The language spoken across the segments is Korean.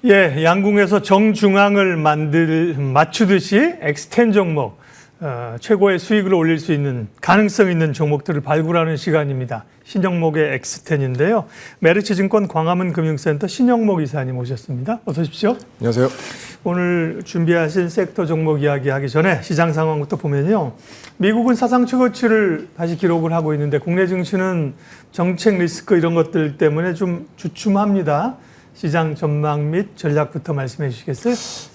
예, 양궁에서 정중앙을 맞추듯이 엑스텐 종목, 최고의 수익을 올릴 수 있는 가능성 있는 종목들을 발굴하는 시간입니다. 신영목의 엑스텐인데요. 메리츠증권 광화문 금융센터 신영목 이사님 오셨습니다. 어서 오십시오. 안녕하세요. 오늘 준비하신 섹터 종목 이야기하기 전에 시장 상황부터 보면요. 미국은 사상 최고치를 다시 기록을 하고 있는데 국내 증시는 정책 리스크 이런 것들 때문에 좀 주춤합니다. 시장 전망 및 전략부터 말씀해 주시겠어요?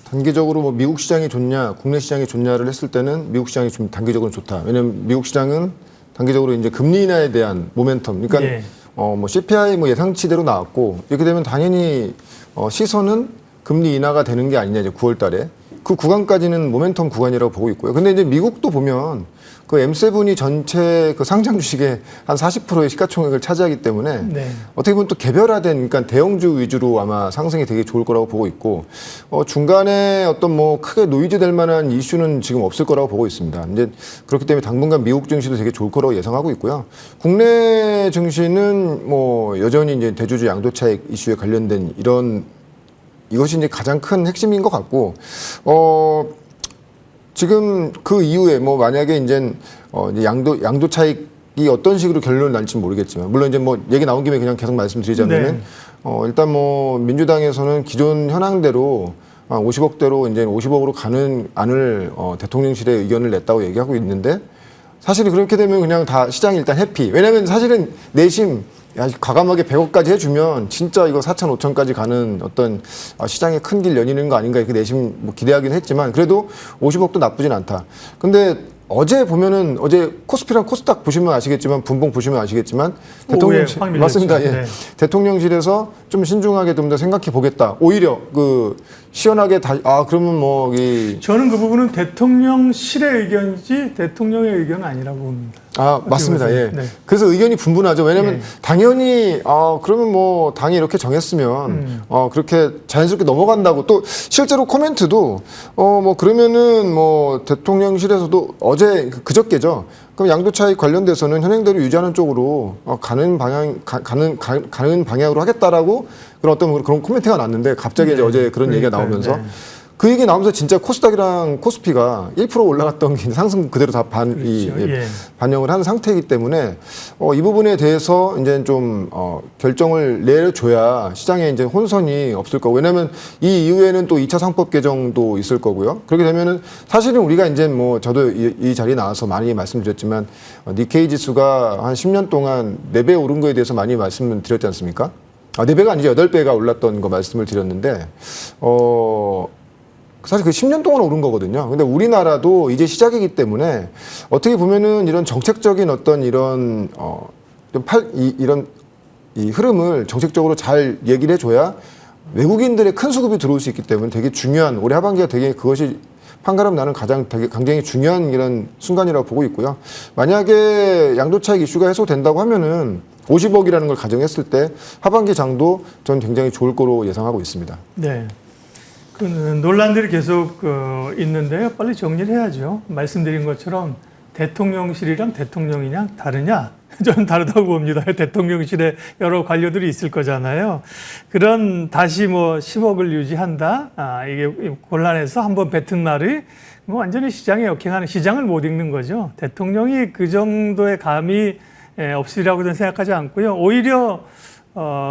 단기적으로 뭐 미국 시장이 좋냐, 국내 시장이 좋냐를 했을 때는 미국 시장이 좀 단기적으로 좋다. 왜냐하면 미국 시장은 단기적으로 이제 금리 인하에 대한 모멘텀, 그러니까 예. 뭐 CPI 뭐 예상치대로 나왔고 이렇게 되면 당연히 시선은 금리 인하가 되는 게 아니냐 이제 9월달에 그 구간까지는 모멘텀 구간이라고 보고 있고요. 근데 이제 미국도 보면 그 M7이 전체 그 상장 주식의 한 40%의 시가총액을 차지하기 때문에 네. 어떻게 보면 또 개별화된 그러니까 대형주 위주로 아마 상승이 되게 좋을 거라고 보고 있고 중간에 어떤 뭐 크게 노이즈 될 만한 이슈는 지금 없을 거라고 보고 있습니다. 이제 그렇기 때문에 당분간 미국 증시도 되게 좋을 거라고 예상하고 있고요. 국내 증시는 뭐 여전히 이제 대주주 양도 차익 이슈에 관련된 이것이 이제 가장 큰 핵심인 것 같고 지금 그 이후에 뭐 만약에 이제 양도 차익이 어떤 식으로 결론을 날지 모르겠지만 물론 이제 뭐 얘기 나온 김에 그냥 계속 말씀드리자면은 네. 일단 뭐 민주당에서는 기존 현황대로 50억대로 이제 50억으로 가는 안을 대통령실에 의견을 냈다고 얘기하고 있는데 사실 그렇게 되면 그냥 다 시장이 일단 해피. 왜냐하면 사실은 내심 과감하게 100억까지 해주면 진짜 이거 4천, 5천까지 가는 어떤 시장의 큰 길 열리는 거 아닌가 이렇게 내심 뭐 기대하긴 했지만 그래도 50억도 나쁘진 않다. 근데 어제 보면은 어제 코스피랑 코스닥 보시면 아시겠지만 분봉 보시면 아시겠지만 대통령실 맞습니다. 예. 네. 대통령실에서 좀 신중하게 좀 더 생각해 보겠다. 오히려 그 시원하게 그러면 뭐 저는 그 부분은 대통령실의 의견이지 대통령의 의견은 아니라고 봅니다. 맞습니다. 예. 네. 그래서 의견이 분분하죠. 왜냐하면 예. 당연히 그러면 뭐 당이 이렇게 정했으면 그렇게 자연스럽게 넘어간다고 또 실제로 코멘트도 뭐 그러면은 뭐 대통령실에서도 어제 그저께죠. 그럼 양도 차익 관련돼서는 현행대로 유지하는 쪽으로 가는 방향으로 하겠다라고 그런 코멘트가 났는데 갑자기 이제 어제 그런 얘기가 나오면서. 그 얘기 나오면서 진짜 코스닥이랑 코스피가 1% 올라갔던 게 상승 그대로 다 반영을 하는 상태이기 때문에 이 부분에 대해서 이제 좀 결정을 내려줘야 시장에 이제 혼선이 없을 거고 왜냐하면 이 이후에는 또 2차 상법 개정도 있을 거고요. 그렇게 되면은 사실은 우리가 이제 뭐 저도 이 자리에 나와서 많이 말씀드렸지만 니케이 지수가 한 10년 동안 4배 오른 거에 대해서 많이 말씀을 드렸지 않습니까? 4배가 아니죠. 8배가 올랐던 거 말씀을 드렸는데 사실 그 10년 동안 오른 거거든요. 근데 우리나라도 이제 시작이기 때문에 어떻게 보면은 이런 정책적인 어떤 이런 이 흐름을 정책적으로 잘 얘기를 해줘야 외국인들의 큰 수급이 들어올 수 있기 때문에 되게 중요한 올해 하반기가 되게 그것이 판가름 나는 굉장히 중요한 이런 순간이라고 보고 있고요. 만약에 양도차익 이슈가 해소된다고 하면은 50억이라는 걸 가정했을 때 하반기 장도 전 굉장히 좋을 거로 예상하고 있습니다. 네. 그 논란들이 계속 있는데요. 빨리 정리를 해야죠. 말씀드린 것처럼 대통령실이랑 대통령이랑 다르냐? 저는 다르다고 봅니다. 대통령실에 여러 관료들이 있을 거잖아요. 그런 다시 뭐 10억을 유지한다. 이게 곤란해서 한번 뱉은 말이 뭐 완전히 시장에 역행하는 시장을 못 읽는 거죠. 대통령이 그 정도의 감이 없으리라고 저는 생각하지 않고요. 오히려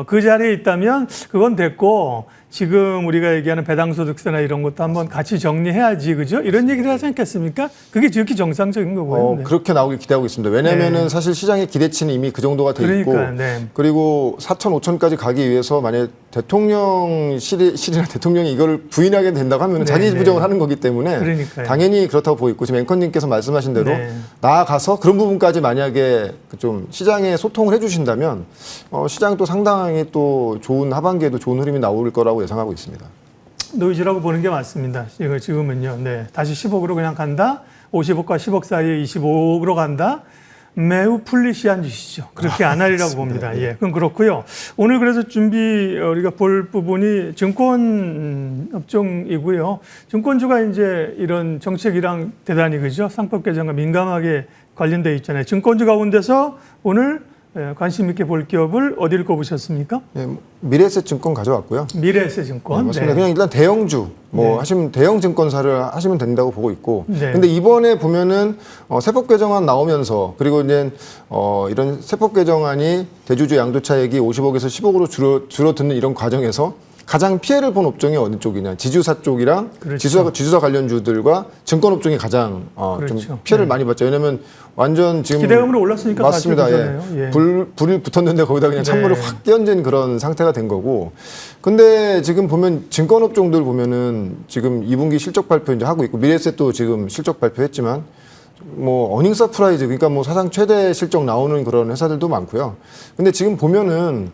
그 자리에 있다면 그건 됐고 지금 우리가 얘기하는 배당소득세나 이런 것도 한번 같이 정리해야지, 그죠? 이런 얘기를 하지 않겠습니까? 그게 지극히 정상적인 거고요. 네. 그렇게 나오길 기대하고 있습니다. 왜냐하면은 사실 시장의 기대치는 이미 그 정도가 돼 있고 그리고 4천, 5천까지 가기 위해서 만약 대통령실이나 대통령이 이걸 부인하게 된다고 하면 자기 부정을 하는 거기 때문에 당연히 그렇다고 보고 있고 지금 앵커님께서 말씀하신 대로 나아가서 그런 부분까지 만약에 좀 시장에 소통을 해주신다면 시장 또 상당히 또 좋은 하반기에도 좋은 흐름이 나올 거라고 예상하고 있습니다. 노이즈라고 보는 게 맞습니다. 지금은요. 네. 다시 10억으로 그냥 간다. 50억과 10억 사이에 25억으로 간다. 매우 풀리시한 짓이죠. 그렇게 안 하리라고 봅니다. 예, 그럼 그렇고요. 오늘 그래서 우리가 볼 부분이 증권 업종이고요. 증권주가 이제 이런 정책이랑 대단히 그죠? 상법 개정과 민감하게 관련돼 있잖아요. 증권주 가운데서 오늘 관심 있게 볼 기업을 어디를 꼽으셨습니까? 예, 미래에셋증권 가져왔고요. 미래에셋증권. 네, 맞습니다. 그냥 일단 대형주 네. 하시면 대형 증권사를 하시면 된다고 보고 있고. 네. 근데 이번에 보면은 세법 개정안 나오면서 그리고 이제 이런 세법 개정안이 대주주 양도차익이 50억에서 10억으로 줄어드는 이런 과정에서 가장 피해를 본 업종이 어느 쪽이냐? 지주사 쪽이랑 그렇죠. 지주사 관련주들과 증권 업종이 가장 그렇죠. 좀 피해를 많이 봤죠. 왜냐하면 완전 지금 기대감으로 올랐으니까 맞습니다. 사실 예. 예. 불이 붙었는데 거기다 그냥 찬물을 네. 확 끼얹은 그런 상태가 된 거고. 근데 지금 보면 증권 업종들 보면은 지금 2분기 실적 발표 이제 하고 있고 미래에셋도 지금 실적 발표했지만 뭐 어닝 서프라이즈 그러니까 뭐 사상 최대 실적 나오는 그런 회사들도 많고요. 근데 지금 보면은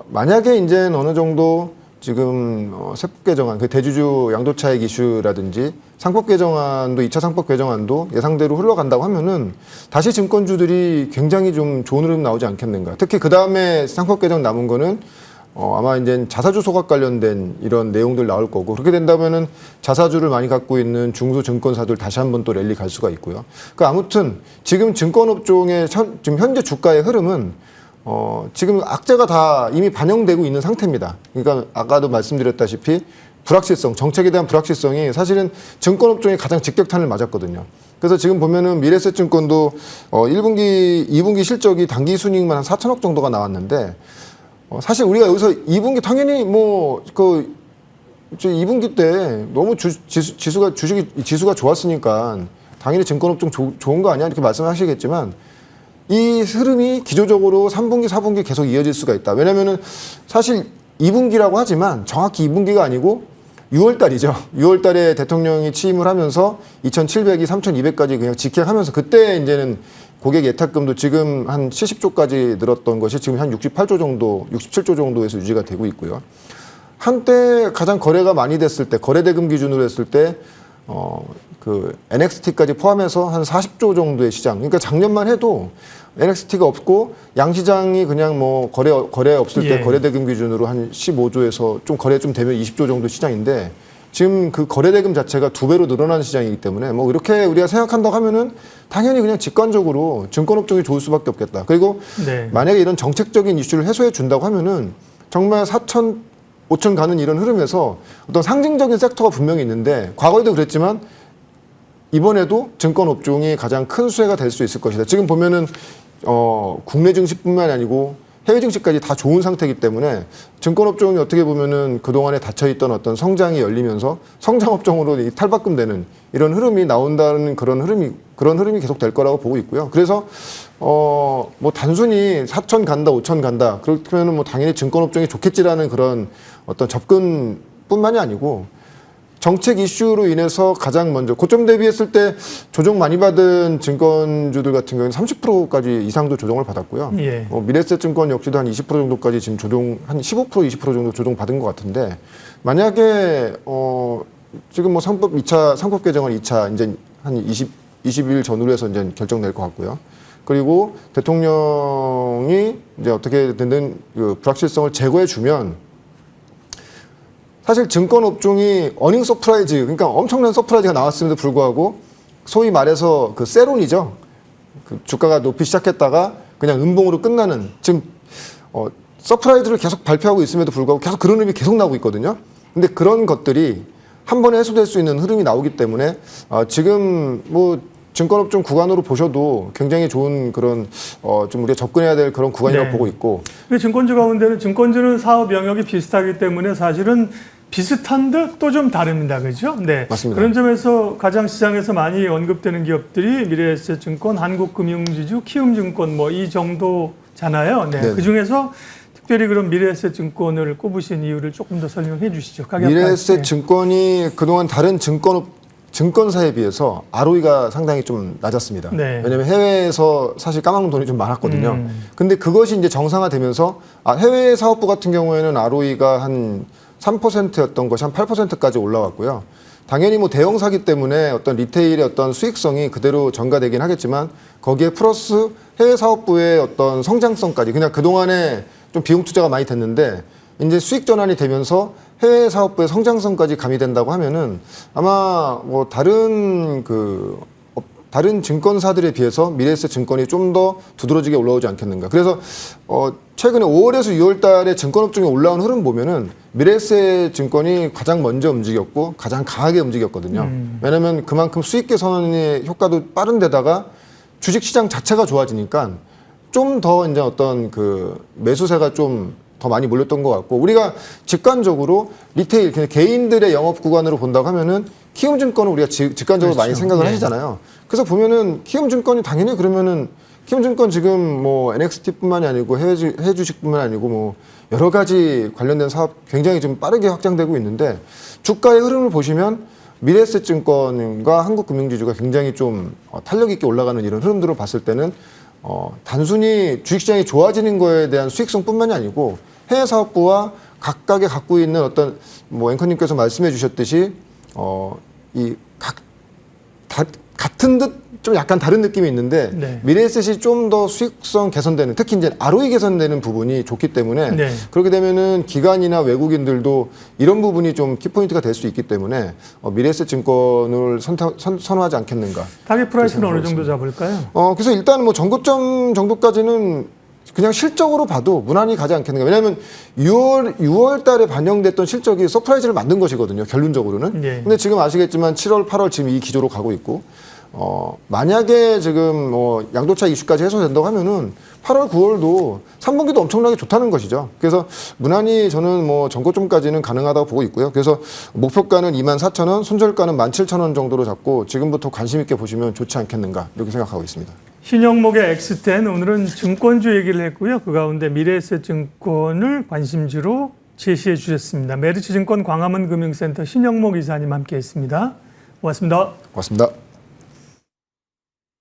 만약에 이제 어느 정도 지금 세법 개정안, 그 대주주 양도차익 이슈라든지 상법 개정안도 2차 상법 개정안도 예상대로 흘러간다고 하면은 다시 증권주들이 굉장히 좀 좋은 흐름 나오지 않겠는가. 특히 그 다음에 상법 개정 남은 거는 아마 이제 자사주 소각 관련된 이런 내용들 나올 거고 그렇게 된다면은 자사주를 많이 갖고 있는 중소 증권사들 다시 한번 또 랠리 갈 수가 있고요. 그 아무튼 지금 증권업종의 지금 현재 주가의 흐름은 지금 악재가 다 이미 반영되고 있는 상태입니다. 그러니까 아까도 말씀드렸다시피 불확실성, 정책에 대한 불확실성이 사실은 증권업종이 가장 직격탄을 맞았거든요. 그래서 지금 보면은 미래에셋증권도 1분기, 2분기 실적이 단기 순이익만 한 4천억 정도가 나왔는데 사실 우리가 여기서 2분기 당연히 뭐 2분기 때 너무 지수가 좋았으니까 당연히 증권업종 좋은 거 아니야 이렇게 말씀하시겠지만 이 흐름이 기조적으로 3분기, 4분기 계속 이어질 수가 있다. 왜냐면은 사실 2분기라고 하지만 정확히 2분기가 아니고 6월 달이죠. 6월 달에 대통령이 취임을 하면서 2,700이 3,200까지 그냥 직행하면서 그때 이제는 고객 예탁금도 지금 한 70조까지 늘었던 것이 지금 한 68조 정도, 67조 정도에서 유지가 되고 있고요. 한때 가장 거래가 많이 됐을 때, 거래대금 기준으로 했을 때, 그 NXT까지 포함해서 한 40조 정도의 시장. 그러니까 작년만 해도 NXT가 없고 양시장이 그냥 뭐 거래 없을 때 예. 거래대금 기준으로 한 15조에서 좀 거래 좀 되면 20조 정도 시장인데 지금 그 거래대금 자체가 2배로 늘어나는 시장이기 때문에 뭐 이렇게 우리가 생각한다고 하면은 당연히 그냥 직관적으로 증권업종이 좋을 수밖에 없겠다. 그리고 네. 만약에 이런 정책적인 이슈를 해소해 준다고 하면은 정말 4천, 5천 가는 이런 흐름에서 어떤 상징적인 섹터가 분명히 있는데 과거에도 그랬지만 이번에도 증권업종이 가장 큰 수혜가 될 수 있을 것이다. 지금 보면은 국내 증시뿐만 아니고 해외 증시까지 다 좋은 상태이기 때문에 증권업종이 어떻게 보면은 그동안에 닫혀있던 어떤 성장이 열리면서 성장업종으로 탈바꿈되는 이런 흐름이 나온다는 그런 흐름이 계속 될 거라고 보고 있고요. 그래서 뭐 단순히 4천 간다, 5천 간다 그렇다면은 뭐 당연히 증권업종이 좋겠지라는 그런 어떤 접근뿐만이 아니고 정책 이슈로 인해서 가장 먼저 고점 대비했을 때 조정 많이 받은 증권주들 같은 경우는 30%까지 이상도 조정을 받았고요. 예. 미래에셋증권 역시도 한 20% 정도까지 지금 한 15%, 20% 정도 조정 받은 것 같은데 만약에 지금 뭐 상법 개정안 2차 이제 한 20일 전후로 해서 이제 결정될 것 같고요. 그리고 대통령이 이제 어떻게 되는 그 불확실성을 제거해 주면 사실 증권업종이 어닝 서프라이즈, 그러니까 엄청난 서프라이즈가 나왔음에도 불구하고 소위 말해서 그 세론이죠. 그 주가가 높이 시작했다가 그냥 음봉으로 끝나는 지금 서프라이즈를 계속 발표하고 있음에도 불구하고 계속 그런 흐름이 계속 나오고 있거든요. 근데 그런 것들이 한 번에 해소될 수 있는 흐름이 나오기 때문에 지금 뭐 증권업종 구간으로 보셔도 굉장히 좋은 그런 좀 우리가 접근해야 될 그런 구간이라고 네. 보고 있고. 근데 증권주 가운데는 증권주는 사업 영역이 비슷하기 때문에 사실은 비슷한 듯 또 좀 다릅니다. 그죠? 네. 맞습니다. 그런 점에서 가장 시장에서 많이 언급되는 기업들이 미래에셋증권, 한국금융지주, 키움증권 뭐 이 정도잖아요. 네. 네네. 그 중에서 특별히 그럼 미래에셋증권을 꼽으신 이유를 조금 더 설명해 주시죠. 미래에셋증권이 그동안 다른 증권사에 비해서 ROE가 상당히 좀 낮았습니다. 네. 왜냐하면 해외에서 사실 까먹는 돈이 좀 많았거든요. 근데 그것이 이제 정상화되면서 해외 사업부 같은 경우에는 ROE가 한 3%였던 것이 한 8%까지 올라왔고요. 당연히 뭐 대형사기 때문에 어떤 리테일의 어떤 수익성이 그대로 전가되긴 하겠지만 거기에 플러스 해외 사업부의 어떤 성장성까지 그냥 그동안에 좀 비용 투자가 많이 됐는데 이제 수익 전환이 되면서 해외 사업부의 성장성까지 가미된다고 하면은 아마 뭐 다른 그 다른 증권사들에 비해서 미래에셋 증권이 좀 더 두드러지게 올라오지 않겠는가. 그래서 최근에 5월에서 6월 달에 증권업종에 올라온 흐름 보면은 미래에셋 증권이 가장 먼저 움직였고 가장 강하게 움직였거든요. 왜냐하면 그만큼 수익 개선의 효과도 빠른 데다가 주식시장 자체가 좋아지니까 좀 더 이제 어떤 그 매수세가 좀 더 많이 몰렸던 것 같고, 우리가 직관적으로 리테일 그냥 개인들의 영업 구간으로 본다고 하면은 키움증권을 우리가 직관적으로 그렇죠. 많이 생각을 네. 하시잖아요. 그래서 보면은 키움증권이 당연히 그러면은 키움증권 지금 뭐 NXT뿐만이 아니고 해외 주식뿐만 아니고 뭐 여러 가지 관련된 사업 굉장히 좀 빠르게 확장되고 있는데, 주가의 흐름을 보시면 미래에셋증권과 한국금융지주가 굉장히 좀 탄력 있게 올라가는 이런 흐름들을 봤을 때는 단순히 주식시장이 좋아지는 거에 대한 수익성뿐만이 아니고 해외 사업부와 각각의 갖고 있는 어떤 뭐 앵커님께서 말씀해 주셨듯이 같은 듯 좀 약간 다른 느낌이 있는데, 네. 미래에셋이 좀 더 수익성 개선되는, 특히 이제 ROE 개선되는 부분이 좋기 때문에 네. 그렇게 되면은 기관이나 외국인들도 이런 부분이 좀 키포인트가 될 수 있기 때문에 미래에셋 증권을 선호하지 않겠는가. 타겟 프라이스는 어느 정도 잡을까요? 그래서 일단 뭐 전고점 정도까지는 그냥 실적으로 봐도 무난히 가지 않겠는가. 왜냐하면 6월 달에 반영됐던 실적이 서프라이즈를 만든 것이거든요, 결론적으로는. 네. 근데 지금 아시겠지만 7월, 8월 지금 이 기조로 가고 있고, 만약에 지금 뭐 양도차 이슈까지 해소된다고 하면은 8월, 9월도 3분기도 엄청나게 좋다는 것이죠. 그래서 무난히 저는 뭐 전고점까지는 가능하다고 보고 있고요. 그래서 목표가는 24,000원, 손절가는 17,000원 정도로 잡고 지금부터 관심 있게 보시면 좋지 않겠는가, 이렇게 생각하고 있습니다. 신영목의 X10, 오늘은 증권주 얘기를 했고요. 그 가운데 미래에셋 증권을 관심주로 제시해 주셨습니다. 메리츠증권 광화문 금융센터 신영목 이사님 함께했습니다. 고맙습니다. 고맙습니다.